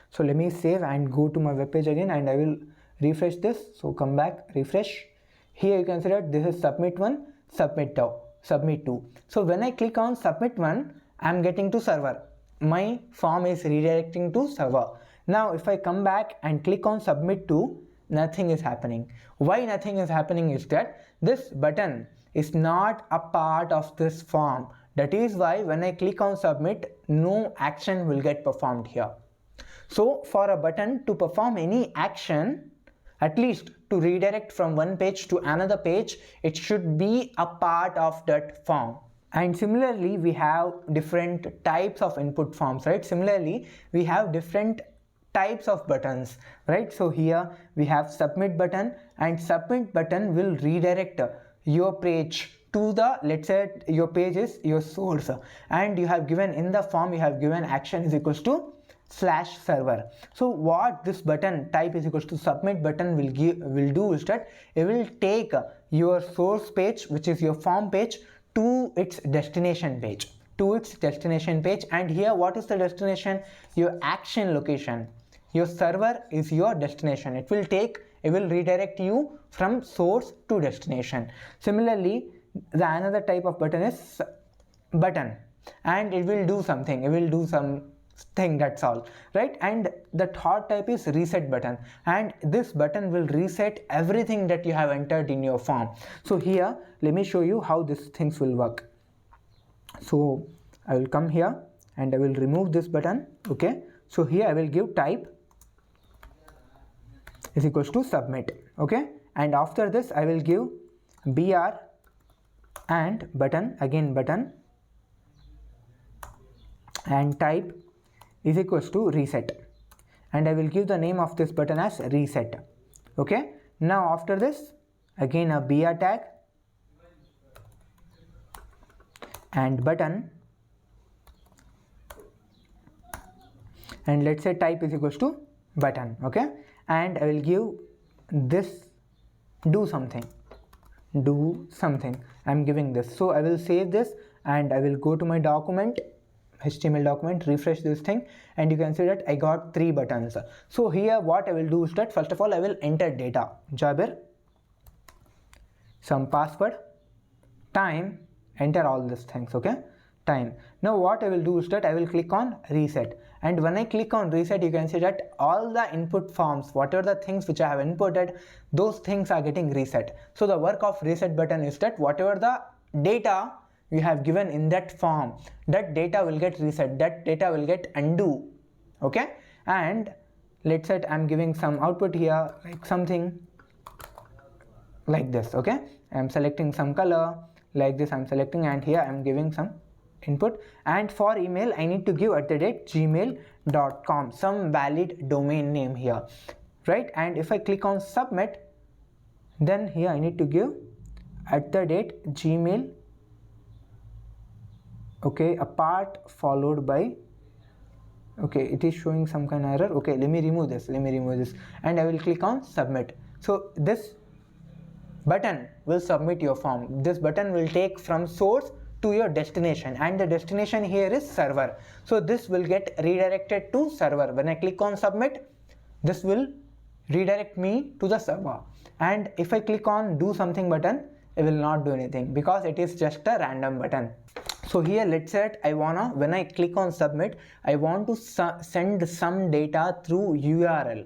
So let me save and go to my web page again, and I will refresh this. So come back, refresh. Here you can see that this is submit 1, submit 2. So when I click on submit 1, I am getting to server. My form is redirecting to server. Now if I come back and click on submit 2, nothing is happening. Why nothing is happening is that this button is not a part of this form. That is why when I click on submit, no action will get performed here. So for a button to perform any action, at least to redirect from one page to another page, it should be a part of that form. And similarly, we have different types of input forms, right? Similarly, we have different types of buttons, right? So here we have submit button, and submit button will redirect your page to the, let's say your page is your source, and you have given in the form, you have given action is equals to /server. So what this button type is equals to submit button will do is that it will take your source page, which is your form page, to its destination page, and here what is the destination? Your action location. Your server is your destination. It will redirect you from source to destination. Similarly, the another type of button is button, and it will do something. It will do something, that's all, right? And the third type is reset button, and this button will reset everything that you have entered in your form. So here let me show you how these things will work. So I will come here and I will remove this button. Okay, so here I will give type is equals to submit. Okay, and after this I will give br and button, again button, and type is equals to reset, and I will give the name of this button as reset. Okay, now after this again a br tag and button, and let's say type is equals to button. Okay, and I will give this do something. I'm giving this. So I will save this and I will go to my document, HTML document, refresh this thing, and you can see that I got 3 buttons. So here what I will do is that first of all I will enter data, Jabir, some password, time, enter all these things, okay, time. Now what I will do is that I will click on reset, and when I click on reset, you can see that all the input forms, whatever the things which I have inputted, those things are getting reset. So the work of reset button is that whatever the data you have given in that form, that data will get reset, that data will get undo, okay. And let's say I'm giving some output here, like something like this, okay. I'm selecting some color like this, I'm selecting, and here I'm giving some input. And for email I need to give @gmail.com, some valid domain name here, right? And if I click on submit, then here I need to give @gmail, okay, a part followed by, okay, it is showing some kind of error. Okay, let me remove this, and I will click on submit. So this button will submit your form. This button will take from source to your destination, and the destination here is server. So this will get redirected to server. When I click on submit, this will redirect me to the server. And if I click on do something button, it will not do anything because it is just a random button. So here let's say when I click on submit, I want to send some data through URL.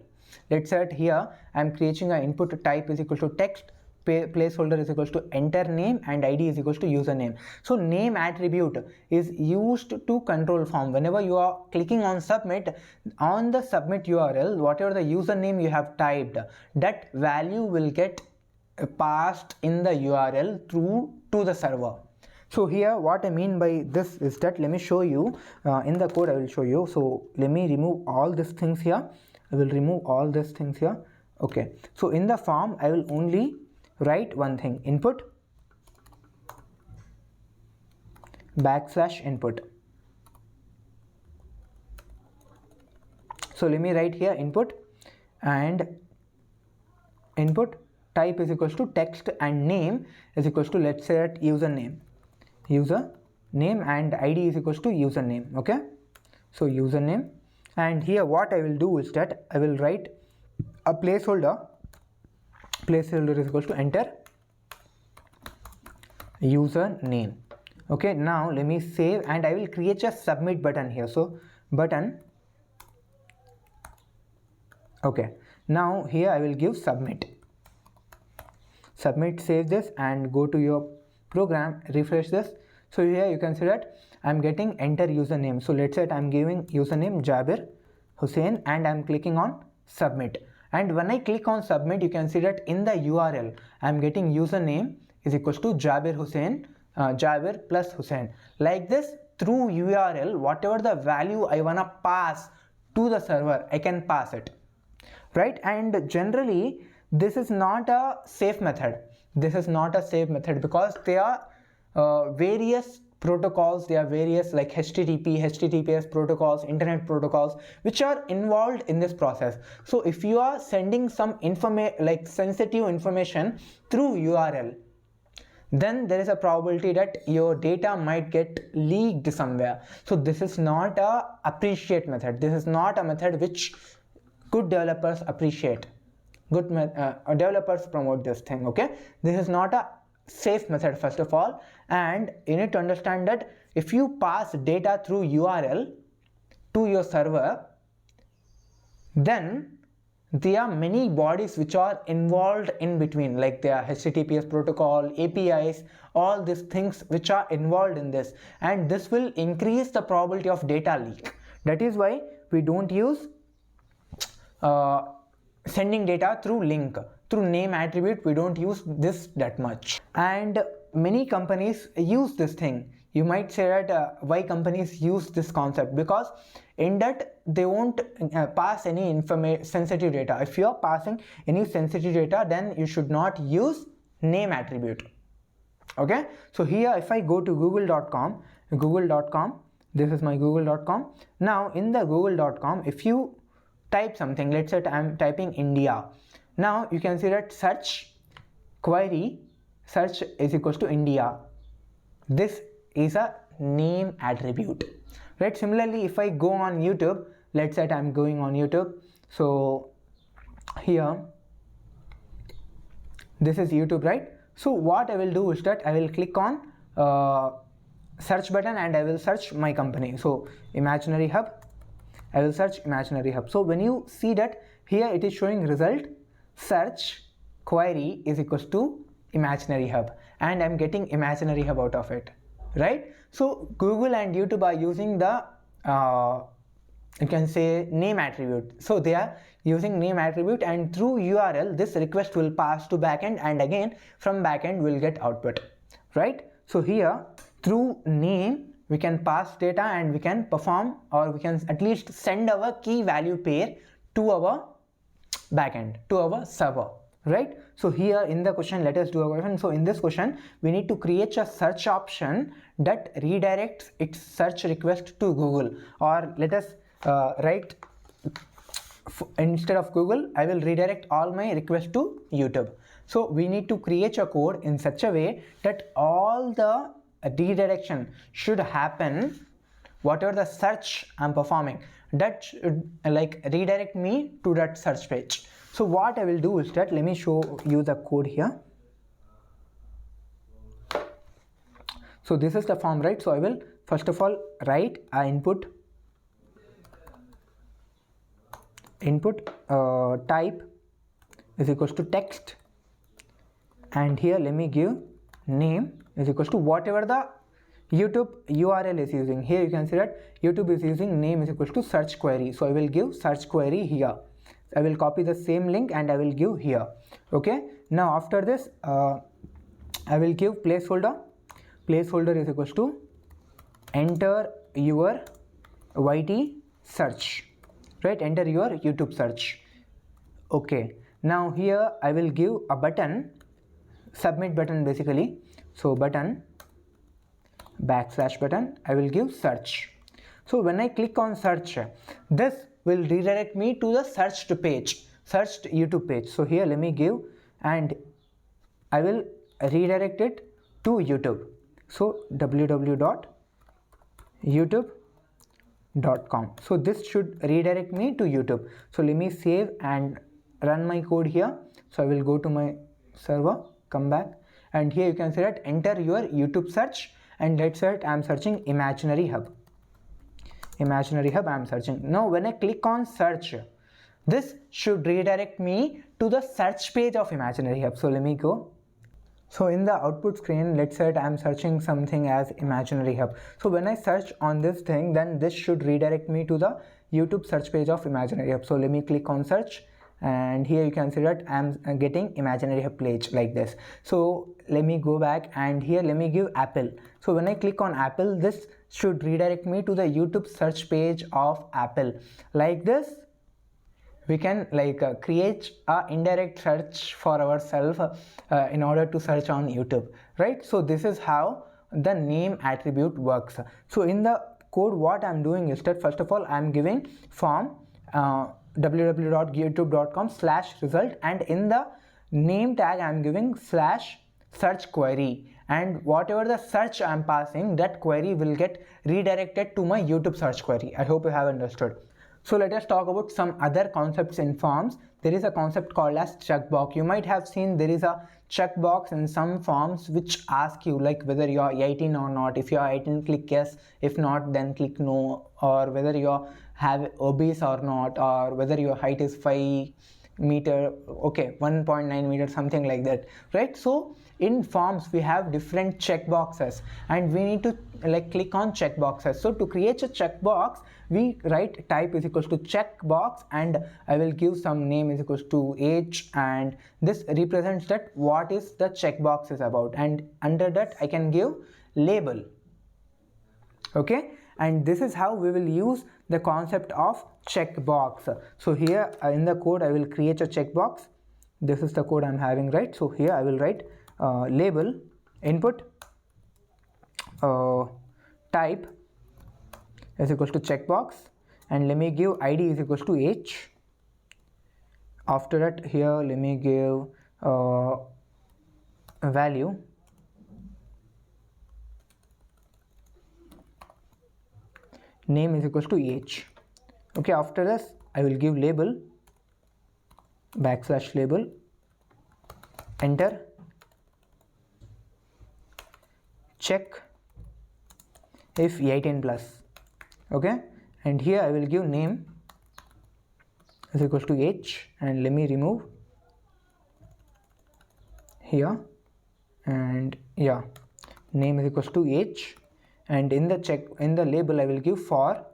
Let's say here I am creating an input type is equal to text, placeholder is equals to enter name, and ID is equals to username. So name attribute is used to control form. Whenever you are clicking on submit, on the submit URL, whatever the username you have typed, that value will get passed in the URL through to the server. So here what I mean by this is that, let me show you in the code. I will show you. So let me remove all these things here. I will remove all these things here. Okay, so in the form I will only write one thing, input \input. So let me write here input, and input type is equals to text, and name is equals to, let's say, username, and ID is equals to username. Okay, so username. And here what I will do is that I will write a placeholder is equals to enter username. Okay, now let me save, and I will create a submit button here. So button, okay, now here I will give submit, save this and go to your program, refresh this. So here you can see that I'm getting enter username. So let's say I'm giving username Jabir Hussain, and I'm clicking on submit. And when I click on submit, you can see that in the URL I'm getting username is equals to Jabir Hussain, Jabir plus Hussain. Like this, through URL, whatever the value I wanna pass to the server, I can pass it, right? And generally this is not a safe method. Because there are various protocols, there are various like HTTP, HTTPS protocols, internet protocols which are involved in this process. So if you are sending some sensitive information through URL, then there is a probability that your data might get leaked somewhere. So this is not a appreciate method. This is not a method which good developers appreciate. Good developers promote this thing. Okay, this is not a safe method first of all, and you need to understand that if you pass data through URL to your server, then there are many bodies which are involved in between, like there are HTTPS protocol, APIs, all these things which are involved in this, and this will increase the probability of data leak. That is why we don't use sending data through link, through name attribute. We don't use this that much, and many companies use this thing. You might say that why companies use this concept, because in that they won't pass any sensitive data. If you are passing any sensitive data, then you should not use name attribute. Okay, so here if I go to google.com, this is my google.com. Now in the google.com, if you type something, let's say I'm typing India. Now you can see that search is equals to India. This is a name attribute. right? Similarly, if I go on YouTube, let's say I'm going on YouTube, so here this is YouTube, right? So what I will do is that I will click on search button and I will search my company. So Imaginary Hub, I will search Imaginary Hub. So when you see that here it is showing result search query is equals to Imaginary Hub, and I'm getting Imaginary Hub out of it, right? So Google and YouTube are using the you can say name attribute. So they are using name attribute, and through URL this request will pass to backend, and again from backend will get output, right? So here through name we can pass data and we can perform, or we can at least send our key value pair to our backend, to our server, right? So here in the question, let us do a question. So in this question we need to create a search option that redirects its search request to Google, or let us write instead of Google I will redirect all my requests to YouTube. So we need to create a code in such a way that all the redirection should happen, whatever the search I'm performing, that should like redirect me to that search page. So what I will do is that, let me show you the code here. So this is the form, right? So I will first of all write a input type is equals to text, and here let me give name is equals to whatever the YouTube URL is using. Here you can see that YouTube is using name is equals to search query, so I will give search query here. I will copy the same link and I will give here. Okay, now after this I will give placeholder is equals to enter your YT search, right? Enter your YouTube search. Okay, now here I will give a button, submit button basically. So button /button, I will give search. So when I click on search, this will redirect me to the searched page, searched YouTube page. So here let me give, and I will redirect it to YouTube. So www.youtube.com. so this should redirect me to YouTube. So let me save and run my code here. So I will go to my server, come back, and here you can see that enter your YouTube search, and let's say I am searching Imaginary Hub. I am searching. Now when I click on search, this should redirect me to the search page of Imaginary Hub. So let me go. So in the output screen, let's say I am searching something as Imaginary Hub. So when I search on this thing, then this should redirect me to the YouTube search page of Imaginary Hub. So let me click on search, and here you can see that I am getting Imaginary Hub page like this. So let me go back, and here let me give Apple. So when I click on Apple, this should redirect me to the YouTube search page of Apple. Like this we can create a indirect search for ourselves in order to search on YouTube, right? So this is how the name attribute works. So in the code what I'm doing is that first of all I'm giving form www.youtube.com/result, and in the name tag I'm giving /search query, and whatever the search I'm passing, that query will get redirected to my YouTube search query. I hope you have understood. So let us talk about some other concepts in forms. There is a concept called as checkbox. You might have seen there is a checkbox in some forms which ask you like whether you are 18 or not. If you are 18, click yes. If not, then click no. Or whether you have obese or not, or whether your height is 5 meter, okay, 1.9 meter, something like that, right? So in forms we have different checkboxes, and we need to click on checkboxes. So to create a checkbox, we write type is equals to checkbox, and I will give some name is equals to age, and this represents that what is the checkbox is about, and under that I can give label. Okay, and this is how we will use the concept of checkbox. So here in the code I will create a checkbox. This is the code I'm having, right? So here I will write label input type is equals to checkbox, and let me give id is equals to age. After that, here let me give a value name is equals to age. Okay, after this I will give label / label, enter, check if 18 plus. Okay, and here I will give name is equals to age, and let me remove here, and yeah, name is equals to age, and in the label I will give for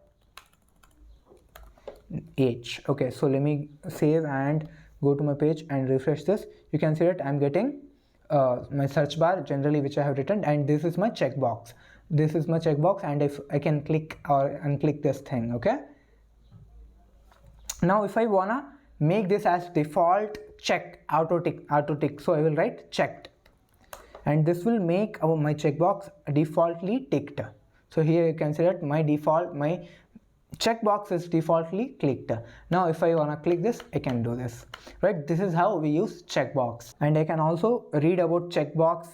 age. Okay, so let me save and go to my page and refresh this. You can see that I'm getting my search bar generally which I have written, and this is my checkbox. This is my checkbox, and if I can click or unclick this thing. Okay, now if I wanna make this as default check auto tick, so I will write checked, and this will make my checkbox defaultly ticked. So here you can see that my checkbox is defaultly clicked. Now if I wanna click this, I can do this, right? This is how we use checkbox, and I can also read about checkbox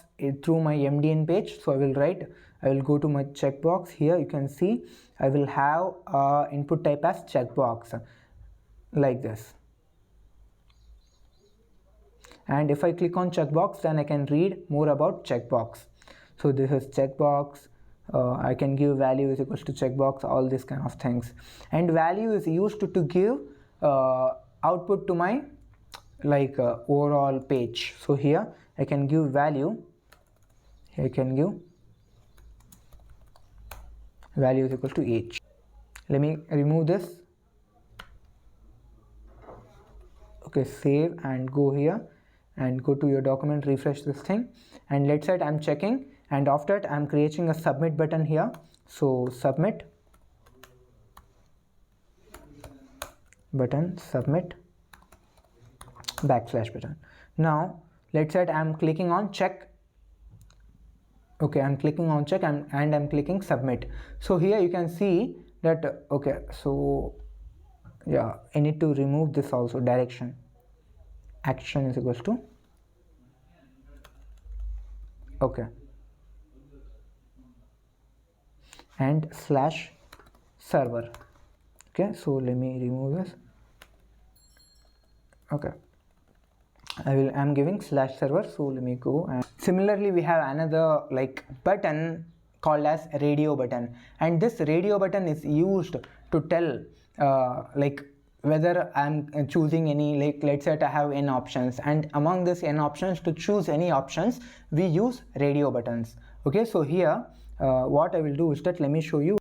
through my MDN page. So I will go to my checkbox. Here you can see I will have input type as checkbox like this, and if I click on checkbox, then I can read more about checkbox. So this is checkbox. I can give value is equals to checkbox, all these kind of things, and value is used to give output to my overall page. So here I can give value. Here I can give value is equals to age. Let me remove this. Okay, save and go here and go to your document, refresh this thing, and let's say I'm checking, and after that I'm creating a submit button here. So submit button, submit / button. Now let's say I'm clicking on check. Okay, I'm clicking on check and I'm clicking submit. So here you can see that, okay, so yeah, I need to remove this also. Direction action is equals to, okay, and /server. Okay, so let me remove this. Okay, I'm giving /server. So let me go, and similarly we have another button called as radio button, and this radio button is used to tell whether I'm choosing any, let's say I have n options, and among this n options, to choose any options we use radio buttons. Okay, so here what I will do is that, let me show you.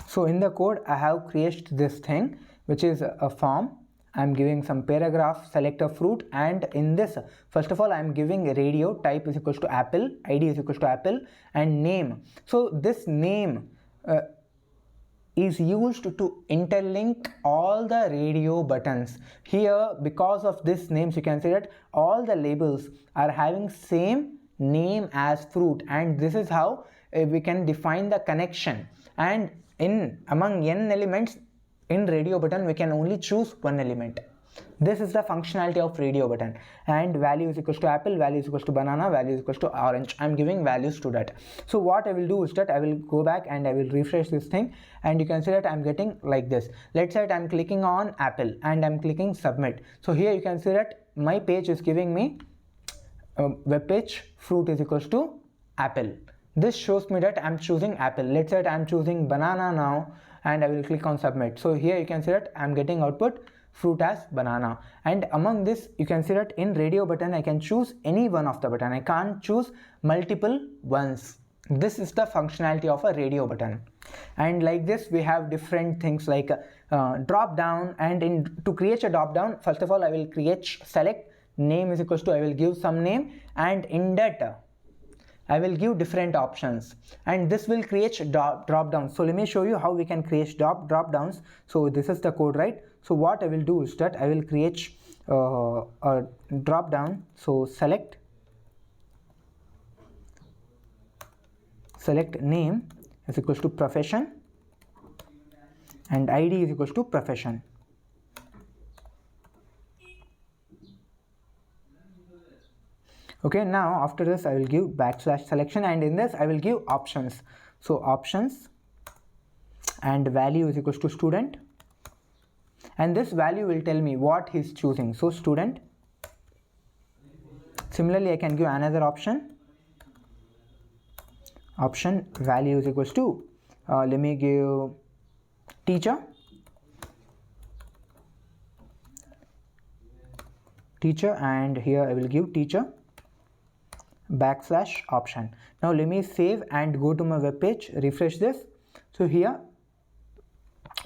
So in the code I have created this thing which is a form. I'm giving some paragraph, select a fruit, and in this, first of all, I'm giving radio, type is equals to apple, id is equals to apple, and name. So this name is used to interlink all the radio buttons. Here, because of this names, you can see that all the labels are having same name as fruit, and this is how we can define the connection. And among n elements in radio button, we can only choose one element. This is the functionality of radio button. And value is equals to apple, value is equals to banana, value is equals to orange. I'm giving values to that. So what I will do is that I will go back and I will refresh this thing, and you can see that I'm getting like this. Let's say I'm clicking on apple and I'm clicking submit. So here you can see that my page is giving me web page fruit is equals to apple. This shows me that I'm choosing apple. Let's say I'm choosing banana now, and I will click on submit. So here you can see that I'm getting output fruit as banana. And among this, you can see that in radio button I can choose any one of the button. I can't choose multiple ones. This is the functionality of a radio button. And like this we have different things like drop down, and to create a drop down, first of all I will create select name is equals to, I will give some name, and in that I will give different options, and this will create drop down. So let me show you how we can create drop downs. So this is the code, right? So what I will do is that I will create a drop down. So select name is equals to profession, and ID is equals to profession. Okay, now after this I will give / selection, and in this I will give options. So options, and value is equals to student, and this value will tell me what he's choosing, so student. Similarly, I can give another option value is equals to let me give teacher, and here I will give teacher / option. Now let me save and go to my web page, refresh this. So here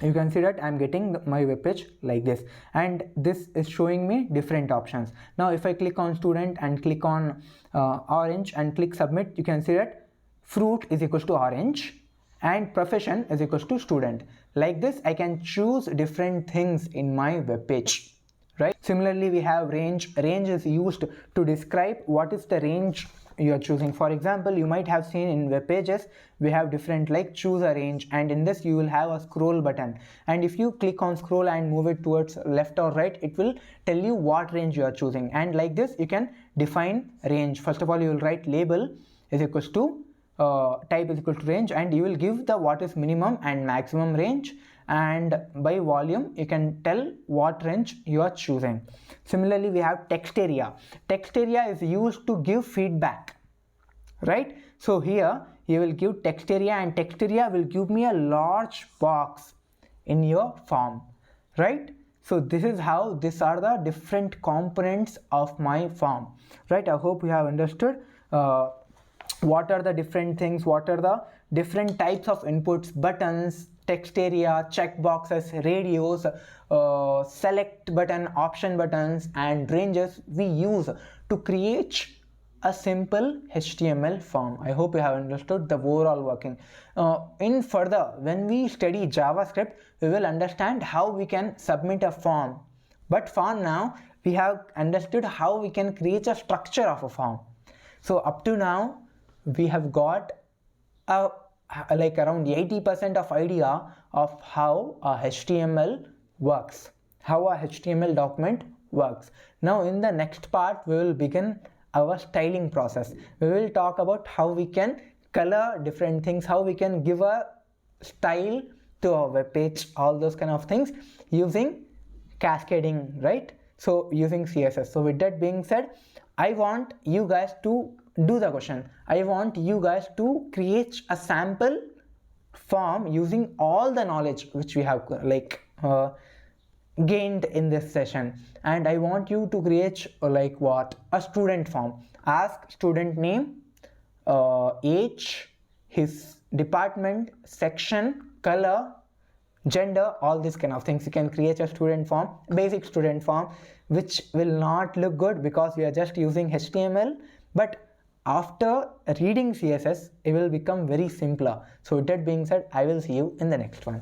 you can see that I'm getting my web page like this, and this is showing me different options. Now if I click on student and click on orange and click submit, you can see that fruit is equals to orange and profession is equals to student. Like this I can choose different things in my web page, right? Similarly, we have range. Range is used to describe what is the range you are choosing. For example, you might have seen in web pages we have different like choose a range, and in this you will have a scroll button, and if you click on scroll and move it towards left or right, it will tell you what range you are choosing. And like this you can define range. First of all, you will write label is equals to type is equal to range, and you will give the what is minimum and maximum range, and by volume you can tell what range you are choosing. Similarly, we have Textarea. Textarea is used to give feedback, right? So here you will give Textarea, and Textarea will give me a large box in your form, right? So this is how these are the different components of my form, right? I hope you have understood what are the different things, what are the different types of inputs, buttons, text area, checkboxes, radios, select button, option buttons, and ranges we use to create a simple HTML form. I hope you have understood the overall working. In further, when we study JavaScript, we will understand how we can submit a form. But for now, we have understood how we can create a structure of a form. So up to now, we have got like around 80% of idea of how a HTML works, how a HTML document works. Now in the next part, we will begin our styling process. We will talk about how we can color different things, how we can give a style to our web page, all those kind of things using cascading, right? So using CSS. So with that being said, I want you guys to do the question. I want you guys to create a sample form using all the knowledge which we have like gained in this session, and I want you to create like what, a student form. Ask student name, age, his department, section, color, gender, all these kind of things. You can create a student form, basic student form, which will not look good because we are just using HTML, but after reading CSS it will become very simpler. So with that being said, I will see you in the next one.